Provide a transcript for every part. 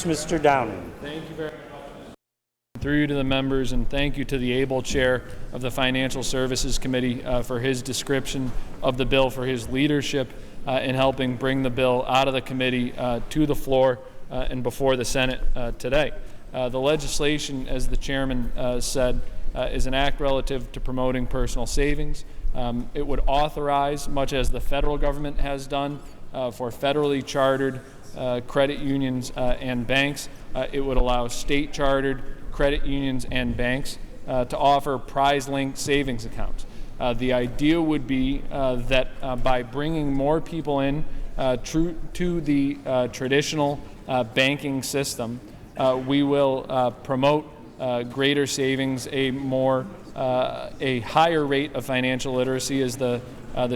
Mr. Downing. Thank you very much. Through you to the members, and thank you to the able chair of the Financial Services Committee for his description of the bill, for his leadership in helping bring the bill out of the committee to the floor and before the Senate today. The legislation, as the chairman said, is an act relative to promoting personal savings. It would authorize, much as the federal government has done, for federally chartered credit unions and banks. It would allow state chartered credit unions and banks to offer prize-linked savings accounts. The idea would be that by bringing more people in to the traditional banking system, we will promote greater savings, a higher rate of financial literacy, as the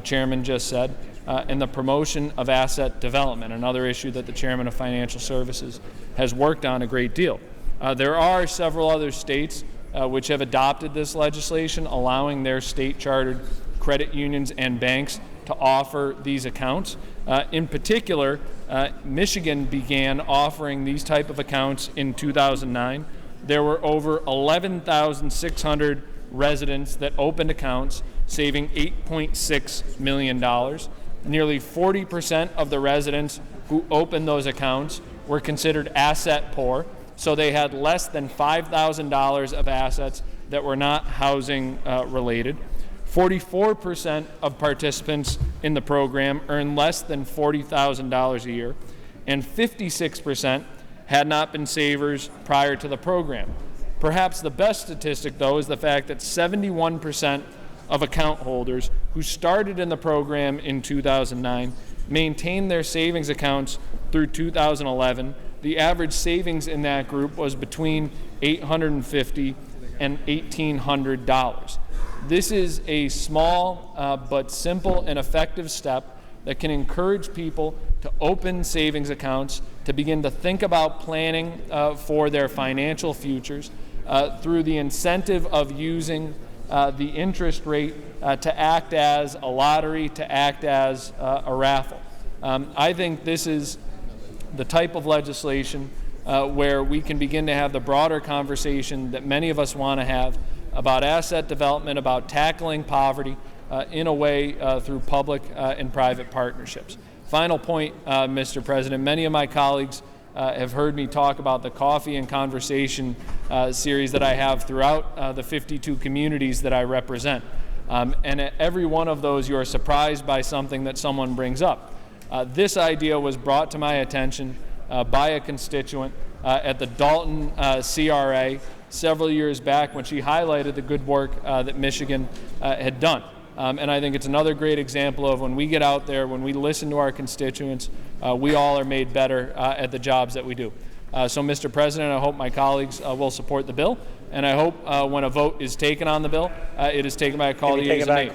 chairman just said, and the promotion of asset development, another issue that the chairman of Financial Services has worked on a great deal. There are several other states which have adopted this legislation, allowing their state-chartered credit unions and banks to offer these accounts. In particular, Michigan began offering these type of accounts in 2009. There were over 11,600 residents that opened accounts, saving $8.6 million. Nearly 40% of the residents who opened those accounts were considered asset poor, so they had less than $5,000 of assets that were not housing related. 44% of participants in the program earned less than $40,000 a year, and 56% had not been savers prior to the program. Perhaps the best statistic, though, is the fact that 71% of account holders who started in the program in 2009 maintained their savings accounts through 2011. The average savings in that group was between $850 and $1,800. This is a small but simple and effective step that can encourage people to open savings accounts, to begin to think about planning for their financial futures through the incentive of using the interest rate to act as a lottery, to act as a raffle. I think this is the type of legislation where we can begin to have the broader conversation that many of us want to have about asset development, about tackling poverty in a way through public and private partnerships. Final point, Mr. President, many of my colleagues have heard me talk about the Coffee and Conversation series that I have throughout the 52 communities that I represent. And at every one of those, you are surprised by something that someone brings up. This idea was brought to my attention by a constituent at the Dalton CRA several years back when she highlighted the good work that Michigan had done. And I think it's another great example of when we get out there, when we listen to our constituents, we all are made better at the jobs that we do. So, Mr. President, I hope my colleagues will support the bill, and I hope when a vote is taken on the bill, it is taken by a call of the yeas and nays.